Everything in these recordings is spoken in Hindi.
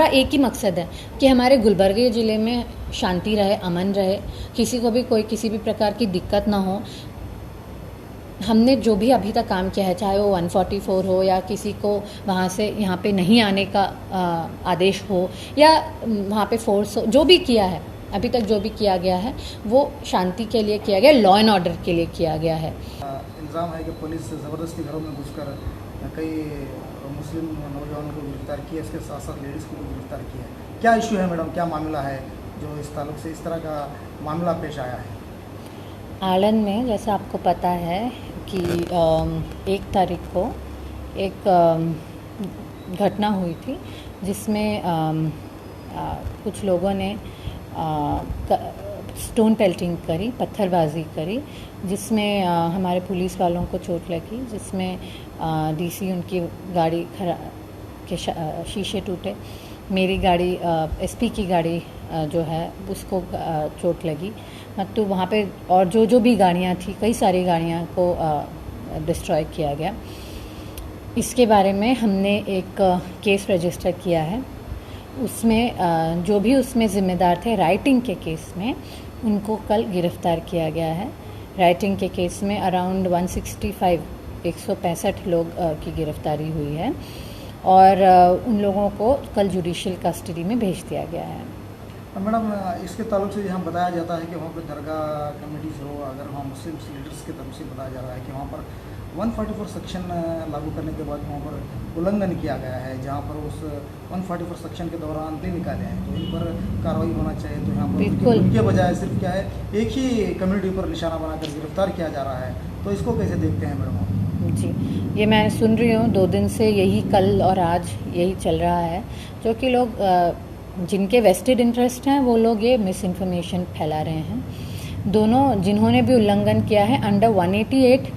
एक ही मकसद है कि हमारे गुलबर्गे ज़िले में शांति रहे, अमन रहे, किसी को भी कोई किसी भी प्रकार की दिक्कत ना हो। हमने जो भी अभी तक काम किया है, चाहे वो 144 हो या किसी को वहाँ से यहाँ पे नहीं आने का आदेश हो या वहाँ पे फोर्स हो, जो भी किया है अभी तक, जो भी किया गया है वो शांति के लिए किया गया, लॉ एंड ऑर्डर के लिए किया गया है। इल्ज़ाम है कि पुलिस ज़बरदस्ती घरों में घुसकर कई मुस्लिम नौजवानों को गिरफ्तार किया, इसके साथ साथ लेडीज़ को भी गिरफ्तार किया है। क्या इशू है मैडम, क्या मामला है जो इस ताल्लुक से इस तरह का मामला पेश आया है? आलन में जैसा आपको पता है कि 1 तारीख को एक घटना हुई थी जिसमें कुछ लोगों ने स्टोन पेल्टिंग करी, पत्थरबाजी करी, जिसमें हमारे पुलिस वालों को चोट लगी, जिसमें डीसी उनकी गाड़ी के शीशे टूटे। मेरी गाड़ी एसपी की गाड़ी जो है उसको चोट लगी। तो वहाँ पे और जो भी गाड़ियाँ थी, कई सारी गाड़ियाँ को डिस्ट्रॉय किया गया। इसके बारे में हमने एक केस रजिस्टर किया है। उसमें जो भी उसमें ज़िम्मेदार थे राइटिंग के केस में, उनको कल गिरफ़्तार किया गया है। राइटिंग के केस में अराउंड 165 लोग की गिरफ़्तारी हुई है और उन लोगों को कल जुडिशियल कस्टडी में भेज दिया गया है। मैडम, इसके ताल्लुक से यहाँ बताया जाता है कि वहाँ पर दरगाह कमेटीज़ हो, अगर वहाँ मुस्लिम लीडर्स की तरफ से बताया जा रहा है कि वहाँ पर 144 सेक्शन लागू करने के बाद वहाँ पर उल्लंघन किया गया है, जहाँ पर उस 144 सेक्शन के दौरान दिन निकाले हैं, तो इन पर कार्रवाई होना चाहिए। तो यहाँ पर उनके बजाय सिर्फ क्या है, एक ही कम्युनिटी पर निशाना बनाकर गिरफ्तार किया जा रहा है, तो इसको कैसे देखते हैं मैडम? जी, ये मैं सुन रही हूँ 2 दिन से, यही कल और आज यही चल रहा है, जो कि लोग जिनके वेस्टेड इंटरेस्ट हैं वो लोग ये मिस इन्फॉर्मेशन फैला रहे हैं। दोनों जिन्होंने भी उल्लंघन किया है अंडर 188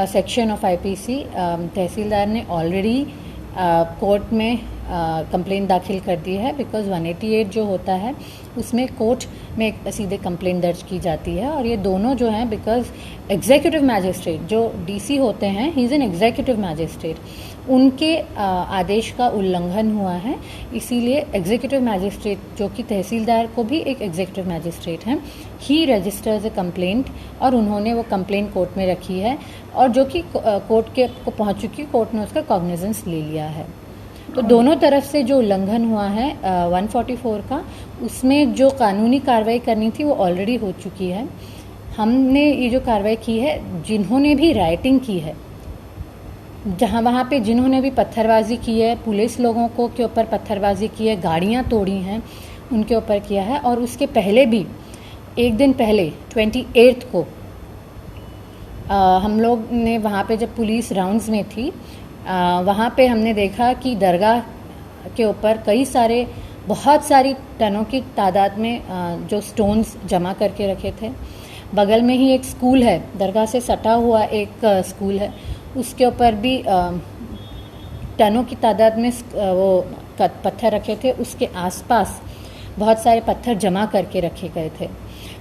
सेक्शन ऑफ आईपीसी, तहसीलदार ने ऑलरेडी कोर्ट में कंप्लेंट दाखिल कर दी है, बिकॉज 188 जो होता है उसमें कोर्ट में सीधे कंप्लेंट दर्ज की जाती है। और ये दोनों जो हैं, बिकॉज एग्जीक्यूटिव मैजिस्ट्रेट जो डीसी होते हैं, he is an executive magistrate, उनके आदेश का उल्लंघन हुआ है, इसीलिए एग्जीक्यूटिव मैजिस्ट्रेट जो कि तहसीलदार को भी एक एग्जीक्यूटिव मैजिस्ट्रेट हैं, ही रजिस्टर्स अ कंप्लेंट और उन्होंने वो कंप्लेंट कोर्ट में रखी है और जो कि कोर्ट के को पहुंच चुकी, कोर्ट ने उसका कॉग्निजेंस ले लिया है। तो दोनों तरफ से जो उल्लंघन हुआ है 144 का, उसमें जो कानूनी कार्रवाई करनी थी वो ऑलरेडी हो चुकी है। हमने ये जो कार्रवाई की है, जिन्होंने भी राइटिंग की है, जहाँ वहाँ पे जिन्होंने भी पत्थरबाजी की है, पुलिस लोगों को के ऊपर पत्थरबाजी की है, गाड़ियाँ तोड़ी हैं, उनके ऊपर किया है। और उसके पहले भी एक दिन पहले 28 को हम लोग ने वहाँ पे जब पुलिस राउंड्स में थी, वहाँ पे हमने देखा कि दरगाह के ऊपर कई सारे बहुत सारी टनों की तादाद में जो स्टोन्स जमा करके रखे थे। बगल में ही एक स्कूल है, दरगाह से सटा हुआ एक स्कूल है, उसके ऊपर भी टनों की तादाद में वो पत्थर रखे थे। उसके आसपास बहुत सारे पत्थर जमा करके रखे गए थे।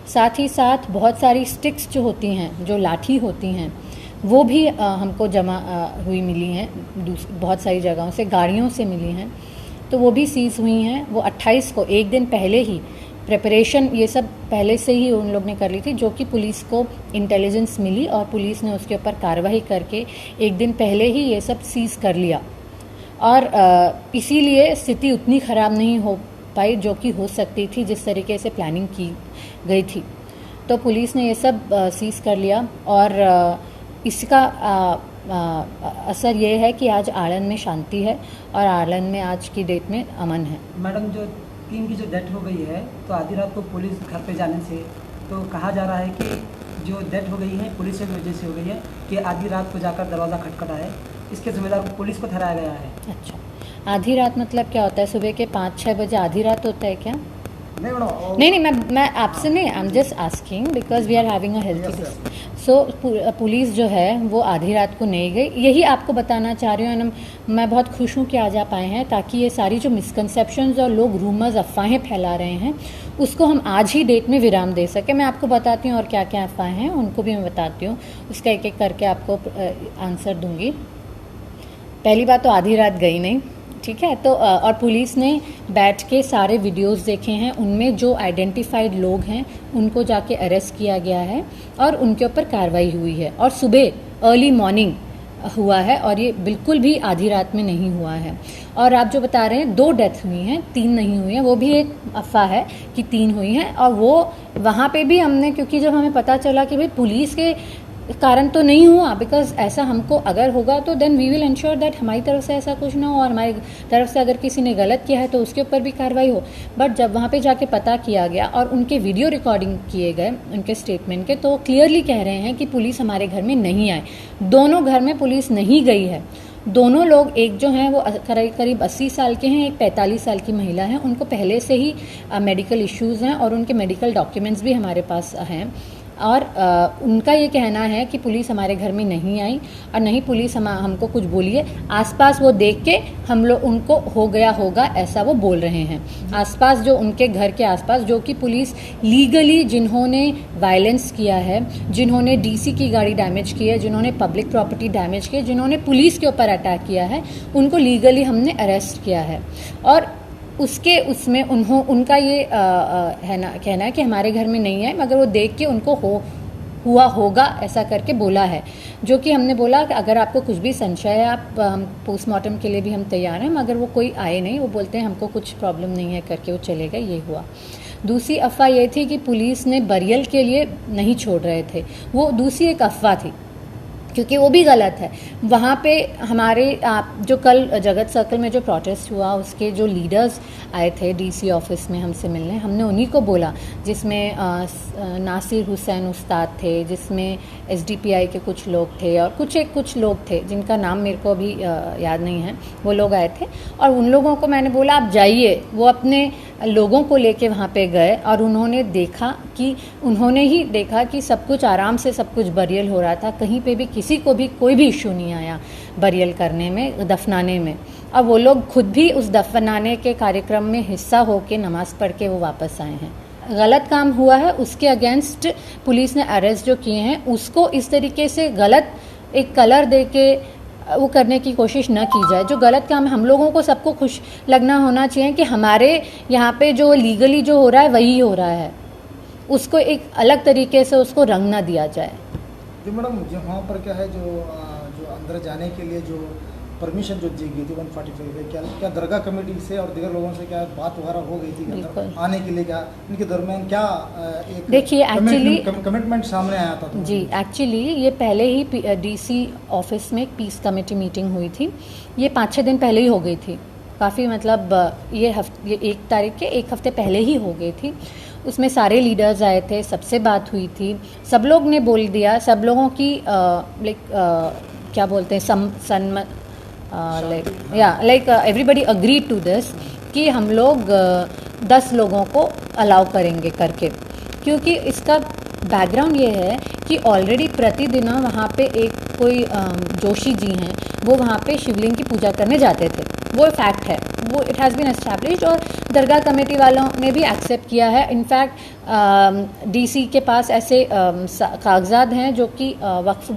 साथ ही साथ बहुत सारी स्टिक्स जो होती हैं, जो लाठी होती हैं, वो भी हमको जमा हुई मिली हैं, बहुत सारी जगहों से, गाड़ियों से मिली हैं, तो वो भी सीज़ हुई हैं। वो 28 को, एक दिन पहले ही प्रिपरेशन ये सब पहले से ही उन लोग ने कर ली थी, जो कि पुलिस को इंटेलिजेंस मिली और पुलिस ने उसके ऊपर कार्रवाई करके एक दिन पहले ही ये सब सीज़ कर लिया। और इसीलिए स्थिति उतनी ख़राब नहीं हो पाई जो कि हो सकती थी, जिस तरीके से प्लानिंग की गई थी। तो पुलिस ने ये सब सीज़ कर लिया और इसका असर ये है कि आज आलन में शांति है और आलन में आज की डेट में अमन है। मैडम, जो 3 की जो डेथ हो गई है, तो आधी रात को पुलिस घर पे जाने से तो कहा जा रहा है कि जो डेथ हो गई है पुलिस की वजह से हो गई है कि आधी रात को जाकर दरवाज़ा खटखटा है, इसके जिम्मेदार को पुलिस को ठहराया गया है। अच्छा, आधी रात मतलब क्या होता है? सुबह के 5-6 बजे आधी रात होता है क्या? नहीं, मैं आपसे नहीं, I am just asking because we are having a healthy discussion. So police जो है वो आधी रात को नहीं गई, यही आपको बताना चाह रही हूँ। मैं बहुत खुश हूँ कि आज आप आए हैं, ताकि ये सारी जो मिसकंसेप्शंस और लोग रूमर्स, अफवाहें फैला रहे हैं, उसको हम आज ही डेट में विराम दे सकें। मैं आपको बताती हूँ और क्या क्या अफवाहें हैं उनको भी मैं बताती हूँ, उसका एक एक करके आपको आंसर दूंगी। पहली बात तो आधी रात गई नहीं, ठीक है। तो और पुलिस ने बैठ के सारे वीडियोस देखे हैं, उनमें जो आइडेंटिफाइड लोग हैं उनको जाके अरेस्ट किया गया है और उनके ऊपर कार्रवाई हुई है, और सुबह अर्ली मॉर्निंग हुआ है, और ये बिल्कुल भी आधी रात में नहीं हुआ है। और आप जो बता रहे हैं 2 डेथ हुई हैं, 3 नहीं हुई हैं, वो भी एक अफवाह है कि 3 हुई हैं। और वो वहाँ पे भी हमने, क्योंकि जब हमें पता चला कि भाई पुलिस के कारण तो नहीं हुआ, बिकॉज ऐसा हमको अगर होगा तो then we will ensure that हमारी तरफ से ऐसा कुछ ना हो, और हमारी तरफ से अगर किसी ने गलत किया है तो उसके ऊपर भी कार्रवाई हो। बट जब वहाँ पे जाके पता किया गया और उनके वीडियो रिकॉर्डिंग किए गए उनके स्टेटमेंट के, तो क्लियरली कह रहे हैं कि पुलिस हमारे घर में नहीं आए। दोनों घर में पुलिस नहीं गई है। दोनों लोग, एक जो हैं वो करीब 80 साल के हैं, एक 45 साल की महिला है। उनको पहले से ही मेडिकल इश्यूज़ हैं और उनके मेडिकल डॉक्यूमेंट्स भी हमारे पास हैं। और उनका ये कहना है कि पुलिस हमारे घर में नहीं आई और नहीं पुलिस हमको कुछ बोली है। आसपास वो देख के हम लोग उनको हो गया होगा ऐसा वो बोल रहे हैं। आसपास जो उनके घर के आसपास, जो कि पुलिस लीगली जिन्होंने वायलेंस किया है, जिन्होंने डीसी की गाड़ी डैमेज की है, जिन्होंने पब्लिक प्रॉपर्टी डैमेज की है, जिन्होंने पुलिस के ऊपर अटैक किया है, उनको लीगली हमने अरेस्ट किया है। और उसमें उनका ये है ना कहना है कि हमारे घर में नहीं है, मगर वो देख के उनको हुआ होगा ऐसा करके बोला है। जो कि हमने बोला कि अगर आपको कुछ भी संशय है, आप हम पोस्टमार्टम के लिए भी हम तैयार हैं, मगर वो कोई आए नहीं। वो बोलते हैं हमको कुछ प्रॉब्लम नहीं है करके वो चले गए। ये हुआ। दूसरी अफवाह ये थी कि पुलिस ने बरियल के लिए नहीं छोड़ रहे थे, वो दूसरी एक अफवाह थी, क्योंकि वो भी गलत है। वहाँ पे हमारे जो कल जगत सर्कल में जो प्रोटेस्ट हुआ, उसके जो लीडर्स आए थे डीसी ऑफिस में हमसे मिलने, हमने उन्हीं को बोला, जिसमें नासिर हुसैन उस्ताद थे, जिसमें एसडीपीआई के कुछ लोग थे, और कुछ लोग थे जिनका नाम मेरे को अभी याद नहीं है। वो लोग आए थे और उन लोगों को मैंने बोला आप जाइए। वो अपने लोगों को लेके वहाँ पे गए और उन्होंने ही देखा कि सब कुछ आराम से सब कुछ बरियल हो रहा था। कहीं पे भी किसी को भी कोई भी इशू नहीं आया बरियल करने में, दफनाने में। और वो लोग खुद भी उस दफनाने के कार्यक्रम में हिस्सा होके नमाज पढ़ के वो वापस आए हैं। गलत काम हुआ है, उसके अगेंस्ट पुलिस ने अरेस्ट जो किए हैं, उसको इस तरीके से गलत एक कलर दे के वो करने की कोशिश न की जाए। जो गलत काम है, हम लोगों को सबको खुश लगना होना चाहिए कि हमारे यहाँ पे जो लीगली जो हो रहा है वही हो रहा है, उसको एक अलग तरीके से उसको रंग ना दिया जाए। जी मैडम, वहाँ पर क्या है जो अंदर जाने के लिए जो परमिशन जो दी गई थी 145 क्या दरगाह कमेटी से और दीगर लोगों से क्या बात वगैरह हो गई थी अंदर आने के लिए? क्या इनके दरमियान क्या एक देखिए एक्चुअली कमिटमेंट सामने आया था? जी एक्चुअली ये पहले ही डीसी ऑफिस में एक पीस कमेटी मीटिंग हुई थी। ये 5-6 दिन पहले ही हो गई थी, काफ़ी मतलब ये 1 तारीख के 1 हफ्ते पहले ही हो गई थी। उसमें सारे लीडर्स आए थे, सबसे बात हुई थी, सब लोग ने बोल दिया, सब लोगों की क्या बोलते हैं like everybody agree to this कि हम लोग 10 लोगों को अलाउ करेंगे करके। क्योंकि इसका बैकग्राउंड ये है कि ऑलरेडी प्रतिदिन वहाँ पे एक कोई जोशी जी हैं, वो वहाँ पे शिवलिंग की पूजा करने जाते थे। वो फैक्ट है, वो इट हैज़ बीन एस्टैब्लिश्ड, और दरगाह कमेटी वालों ने भी एक्सेप्ट किया है। इनफैक्ट डीसी के पास ऐसे कागजात हैं जो कि वक्फ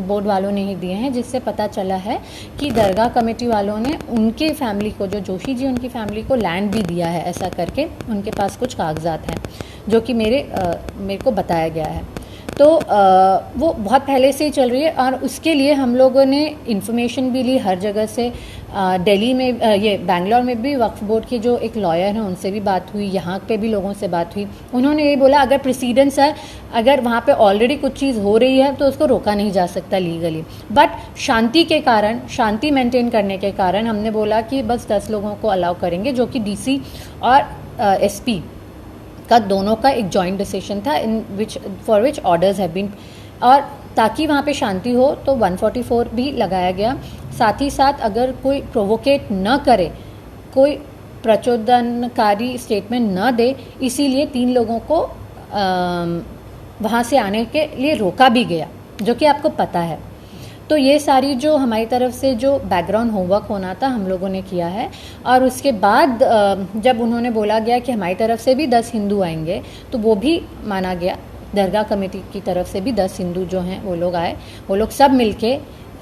बोर्ड वालों ने ही दिए हैं, जिससे पता चला है कि दरगाह कमेटी वालों ने उनके फैमिली को, जो जोशी जी उनकी फैमिली को लैंड भी दिया है, ऐसा करके उनके पास कुछ कागजात हैं जो कि मेरे को बताया गया है। तो वो बहुत पहले से ही चल रही है, और उसके लिए हम लोगों ने इन्फॉर्मेशन भी ली हर जगह से। दिल्ली में ये बेंगलोर में भी वक्फ बोर्ड के जो एक लॉयर हैं उनसे भी बात हुई, यहाँ पे भी लोगों से बात हुई। उन्होंने ये बोला अगर प्रेसिडेंस है, अगर वहाँ पे ऑलरेडी कुछ चीज़ हो रही है तो उसको रोका नहीं जा सकता लीगली, बट शांति के कारण, शांति मेंटेन करने के कारण हमने बोला कि बस 10 लोगों को अलाउ करेंगे, जो कि डीसी और एसपी का दोनों का एक जॉइंट डिसीजन था, for which orders have been, और ताकि वहाँ पे शांति हो तो 144 भी लगाया गया। साथ ही साथ अगर कोई प्रोवोकेट न करे, कोई प्रचोदनकारी स्टेटमेंट न दे, इसीलिए 3 लोगों को वहाँ से आने के लिए रोका भी गया, जो कि आपको पता है। तो ये सारी जो हमारी तरफ से जो बैकग्राउंड होमवर्क होना था हम लोगों ने किया है। और उसके बाद जब उन्होंने बोला गया कि हमारी तरफ से भी 10 हिंदू आएंगे, तो वो भी माना गया। दरगाह कमेटी की तरफ से भी 10 हिंदू जो हैं वो लोग आए, वो लोग सब मिलके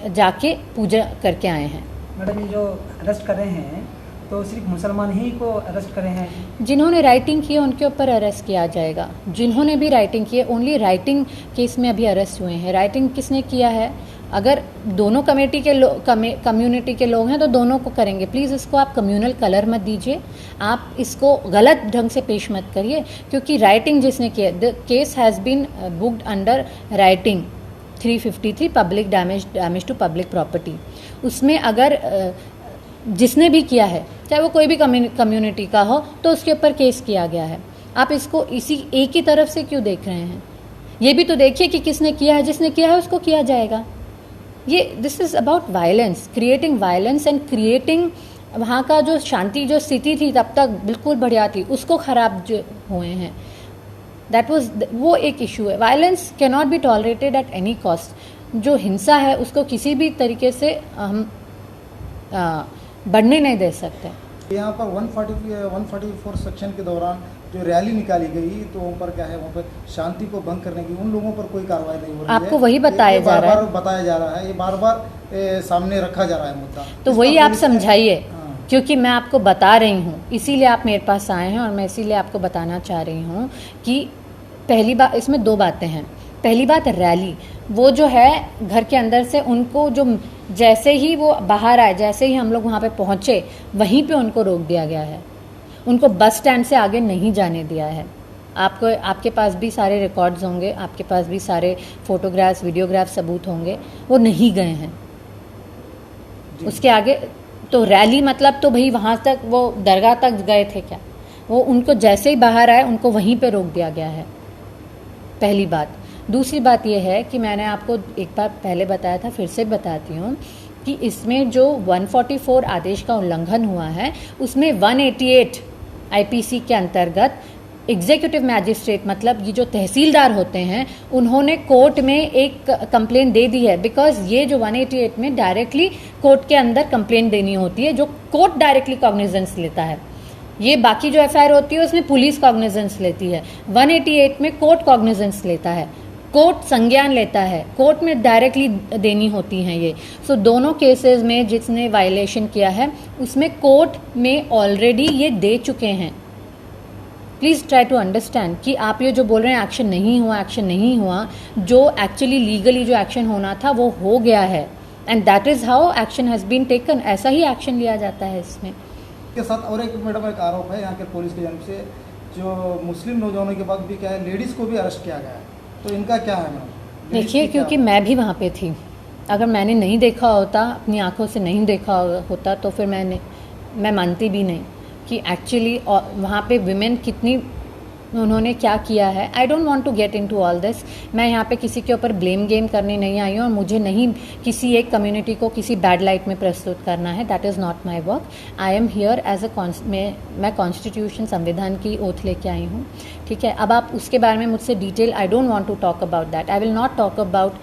जाके पूजा करके आए हैं। मैडम ये जो अरेस्ट कर रहे हैं तो सिर्फ मुसलमान ही को अरेस्ट कर रहे हैं? जिन्होंने राइटिंग की है उनके ऊपर अरेस्ट किया जाएगा। जिन्होंने भी राइटिंग की है, ओनली राइटिंग केस में अभी अरेस्ट हुए हैं। राइटिंग किसने किया है? अगर दोनों कमेटी के कम्युनिटी के लोग हैं तो दोनों को करेंगे। प्लीज़ इसको आप कम्युनल कलर मत दीजिए, आप इसको गलत ढंग से पेश मत करिए, क्योंकि राइटिंग जिसने किया, the case has been booked under rioting 353 public damage to public property. उसमें अगर जिसने भी किया है, चाहे वो कोई भी कम्युनिटी का हो, तो उसके ऊपर केस किया गया है। आप इसको इसी एक ही तरफ से क्यों देख रहे हैं? ये भी तो देखिए कि किसने किया है। जिसने किया है उसको किया जाएगा। ये this is about violence, creating violence and creating वहाँ का जो शांति जो स्थिति थी तब तक बिल्कुल बढ़िया थी, उसको ख़राब जो हुए हैं। दैट वाज वो एक इशू है। Violence can not be tolerated at any cost. जो हिंसा है उसको किसी भी तरीके से हम बढ़ने नहीं दे सकते। यहाँ पर 144 सेक्शन के दौरान जो रैली निकाली गई तो उन पर क्या है, वहाँ पर शांति को भंग करने की उन लोगों पर कोई कार्रवाई नहीं हो रही है। आपको वही बताया जा रहा है, बताया जा रहा है, ये बार बार सामने रखा जा रहा है मुद्दा। तो वही आप समझाइए, क्योंकि मैं आपको बता रही हूँ, इसीलिए आप मेरे पास आए हैं और मैं इसीलिए आपको बताना चाह रही हूँ कि पहली बात, इसमें दो बातें हैं। पहली बात, रैली वो जो है घर के अंदर से उनको जो जैसे ही वो बाहर आए, जैसे ही हम लोग वहाँ पे पहुँचे, वहीं पे उनको रोक दिया गया है। उनको बस स्टैंड से आगे नहीं जाने दिया है। आपके पास भी सारे रिकॉर्ड्स होंगे, आपके पास भी सारे फोटोग्राफ्स, वीडियोग्राफ सबूत होंगे। वो नहीं गए हैं उसके आगे। तो रैली मतलब तो भाई वहाँ तक, वो दरगाह तक गए थे क्या? वो उनको जैसे ही बाहर आए उनको वहीं पे रोक दिया गया है, पहली बात। दूसरी बात यह है कि मैंने आपको एक बार पहले बताया था, फिर से बताती हूँ कि इसमें जो 144 आदेश का उल्लंघन हुआ है, उसमें 188 आईपीसी के अंतर्गत एग्जीक्यूटिव मैजिस्ट्रेट, मतलब ये जो तहसीलदार होते हैं, उन्होंने कोर्ट में एक कंप्लेंट दे दी है। बिकॉज ये जो 188 में डायरेक्टली कोर्ट के अंदर कंप्लेंट देनी होती है, जो कोर्ट डायरेक्टली कॉग्निजेंस लेता है। ये बाकी जो एफआईआर होती है उसमें पुलिस कॉग्निजेंस लेती है, 188 में कोर्ट कॉग्निजेंस लेता है, कोर्ट संज्ञान लेता है, कोर्ट में डायरेक्टली देनी होती हैं ये। सो दोनों केसेस में जिसने वायलेशन किया है उसमें कोर्ट में ऑलरेडी ये दे चुके हैं। प्लीज़ ट्राई टू अंडरस्टैंड कि आप ये जो बोल रहे हैं एक्शन नहीं हुआ, एक्शन नहीं हुआ, जो एक्चुअली लीगली जो एक्शन होना था वो हो गया है, and that is how action has been taken. ऐसा ही एक्शन लिया जाता है इसमें। के साथ और एक मैडम एक आरोप है यहाँ के पुलिस की जानब से, जो मुस्लिम नौजवानों के बाद भी क्या है, लेडीज़ को भी अरेस्ट किया गया है, तो इनका क्या है मैडम? देखिए, क्योंकि मैं भी वहाँ पे थी, अगर मैंने नहीं देखा होता, अपनी आंखों से नहीं देखा होता, तो फिर मैं मानती भी नहीं कि एक्चुअली वहाँ पे विमेन कितनी, उन्होंने क्या किया है। I don't want to get into all this. मैं यहाँ पे किसी के ऊपर ब्लेम गेम करने नहीं आई हूँ, और मुझे नहीं किसी एक कम्युनिटी को किसी बैड लाइट में प्रस्तुत करना है। That is not my work. I am here as मैं कॉन्स्टिट्यूशन, संविधान की ओथ लेके आई हूँ, ठीक है। अब आप उसके बारे में मुझसे detail, I don't want to talk about that. I will not talk about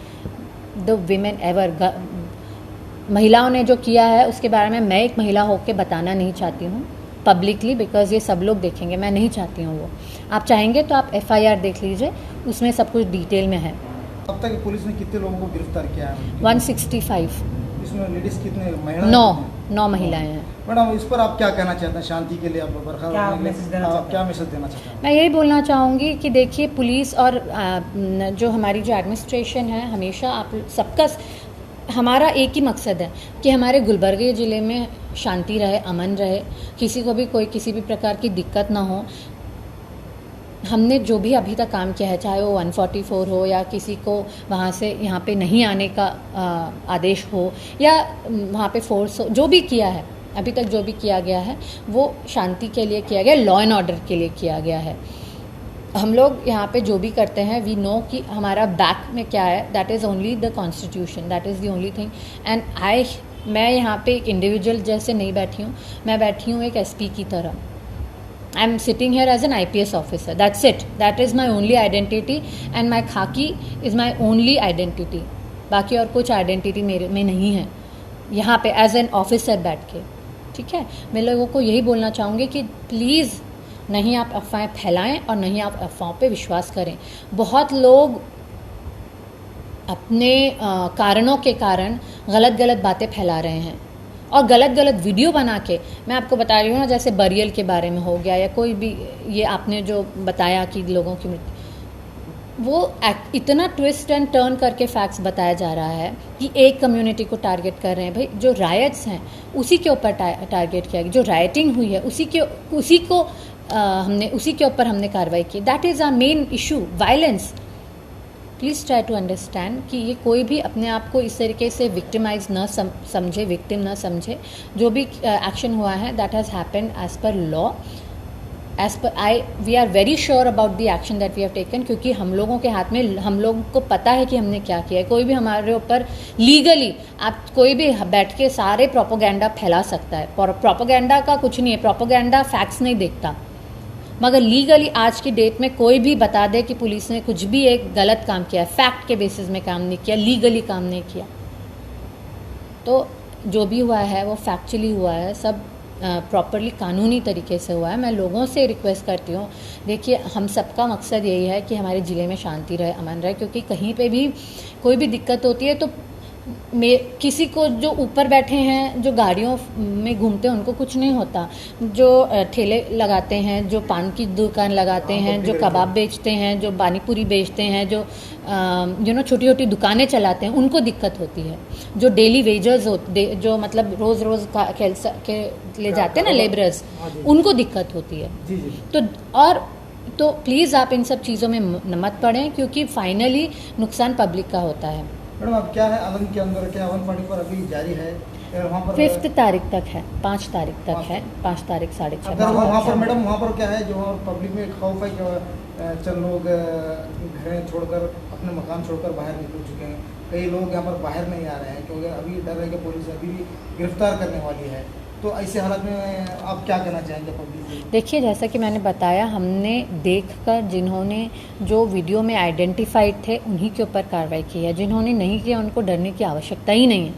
the women ever. महिलाओं ने जो किया है उसके बारे में मैं एक महिला होकर बताना नहीं चाहती हूँ पब्लिकली, बिकॉज ये सब लोग देखेंगे, मैं नहीं चाहती हूँ वो। आप चाहेंगे तो आप एफआईआर देख लीजिए, उसमें सब कुछ डिटेल में है। अब तक पुलिस ने कितने लोगों को गिरफ्तार किया है? 165। इसमें लेडीज़ कितने, महिलाएं? 9 महिलाएं हैं। मैडम, इस पर आप क्या कहना चाहते हैं? शांति के लिए आप क्या मैसेज देना चाहते हैं? मैं यही बोलना चाहूँगी कि देखिए, पुलिस और जो हमारी जो एडमिनिस्ट्रेशन है, हमेशा आप सबका, हमारा एक ही मकसद है कि हमारे गुलबर्गे ज़िले में शांति रहे, अमन रहे, किसी को भी कोई किसी भी प्रकार की दिक्कत ना हो। हमने जो भी अभी तक काम किया है, चाहे वो 144 हो या किसी को वहाँ से यहाँ पे नहीं आने का आदेश हो, या वहाँ पे फोर्स हो, जो भी किया है अभी तक, जो भी किया गया है वो शांति के लिए किया गया, लॉ एंड ऑर्डर के लिए किया गया है। हम लोग यहाँ पे जो भी करते हैं, वी नो कि हमारा बैक में क्या है, that is only the constitution, that is the only thing. And मैं यहाँ पे एक इंडिविजुअल जैसे नहीं बैठी हूँ, मैं बैठी हूँ एक एसपी की तरह। I am sitting here as an IPS officer, that's it, that is my only identity, and my khaki is my only identity. बाकी और कुछ आइडेंटिटी मेरे में नहीं है यहाँ पे एज एन ऑफिसर बैठ के, ठीक है। मैं लोगों को यही बोलना चाहूँगी कि प्लीज़ नहीं आप अफवाहें फैलाएं और नहीं आप अफवाहों पे विश्वास करें। बहुत लोग अपने कारणों के कारण गलत बातें फैला रहे हैं, और गलत गलत वीडियो बना के, मैं आपको बता रही हूँ ना, जैसे बरियल के बारे में हो गया या कोई भी ये आपने जो बताया कि लोगों की मृत्यु, वो इतना ट्विस्ट एंड टर्न करके फैक्ट्स बताया जा रहा है कि एक कम्युनिटी को टारगेट कर रहे हैं। भाई जो रायट्स हैं उसी के ऊपर टारगेट किया गया, जो राइटिंग हुई है उसी के ऊपर हमने कार्रवाई की। That is our main issue, violence. Please try to understand कि ये कोई भी अपने आप को इस तरीके से विक्टिमाइज न समझे, विक्टिम न समझे। जो भी एक्शन हुआ है that has happened as per law, as per we are very sure about the action that we have taken, क्योंकि हम लोगों के हाथ में, हम लोगों को पता है कि हमने क्या किया है। कोई भी हमारे ऊपर लीगली, आप कोई भी बैठ के सारे प्रोपोगेंडा फैला सकता है। प्रोपोगेंडा का कुछ नहीं है, प्रोपोगेंडा फैक्ट्स नहीं देखता, मगर लीगली आज की डेट में कोई भी बता दे कि पुलिस ने कुछ भी एक गलत काम किया है, फैक्ट के बेसिस में काम नहीं किया, लीगली काम नहीं किया, तो जो भी हुआ है वो फैक्चुअली हुआ है, सब प्रॉपरली कानूनी तरीके से हुआ है। मैं लोगों से रिक्वेस्ट करती हूँ, देखिए हम सबका मकसद यही है कि हमारे ज़िले में शांति रहे, अमन रहे, क्योंकि कहीं पे भी कोई भी दिक्कत होती है तो किसी को, जो ऊपर बैठे हैं, जो गाड़ियों में घूमते हैं, उनको कुछ नहीं होता। जो ठेले लगाते हैं, जो पान की दुकान लगाते हैं, जो कबाब बेचते हैं, जो पानीपुरी बेचते हैं, जो छोटी छोटी दुकानें चलाते हैं, उनको दिक्कत होती है। जो डेली वेजर्स जो मतलब रोज़ रोज़ के ले जाते हैं ना लेबरर्स, उनको दिक्कत होती है। तो प्लीज़ आप इन सब चीज़ों में मत पड़ें, क्योंकि फाइनली नुकसान पब्लिक का होता है। मैडम अब क्या है आलम के अंदर, क्या 144 अभी जारी है वहाँ पर? 5 तारीख तक है, 5 तारीख तक है, 5 तारीख 6:30। अगर वहाँ पर मैडम, वहाँ पर क्या है, जो पब्लिक में खौफ है कि चंद लोग घरें छोड़कर, अपने मकान छोड़कर बाहर निकल चुके हैं। कई लोग यहाँ पर बाहर नहीं आ रहे हैं क्योंकि अभी डर है कि पुलिस अभी भी गिरफ्तार करने वाली है। तो ऐसे हालत में आप क्या कहना चाहेंगे पब्लिक को? देखिए, जैसा कि मैंने बताया, हमने देखकर, जिन्होंने जो वीडियो में आइडेंटिफाइड थे उन्हीं के ऊपर कार्रवाई की है। जिन्होंने नहीं किया उनको डरने की आवश्यकता ही नहीं है।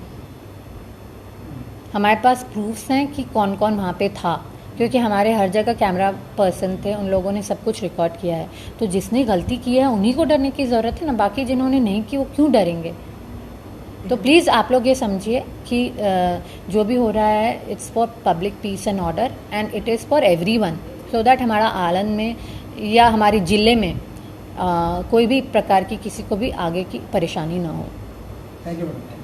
हमारे पास प्रूफ्स हैं कि कौन कौन वहाँ पे था, क्योंकि हमारे हर जगह कैमरा पर्सन थे, उन लोगों ने सब कुछ रिकॉर्ड किया है। तो जिसने गलती की है उन्हीं को डरने की ज़रूरत है ना, बाकी जिन्होंने नहीं की वो क्यों डरेंगे? तो प्लीज़ आप लोग ये समझिए कि जो भी हो रहा है, it's for public piece and order and it is for everyone, so that हमारा आलन में या हमारे ज़िले में कोई भी प्रकार की किसी को भी आगे की परेशानी ना हो। Thank you madam.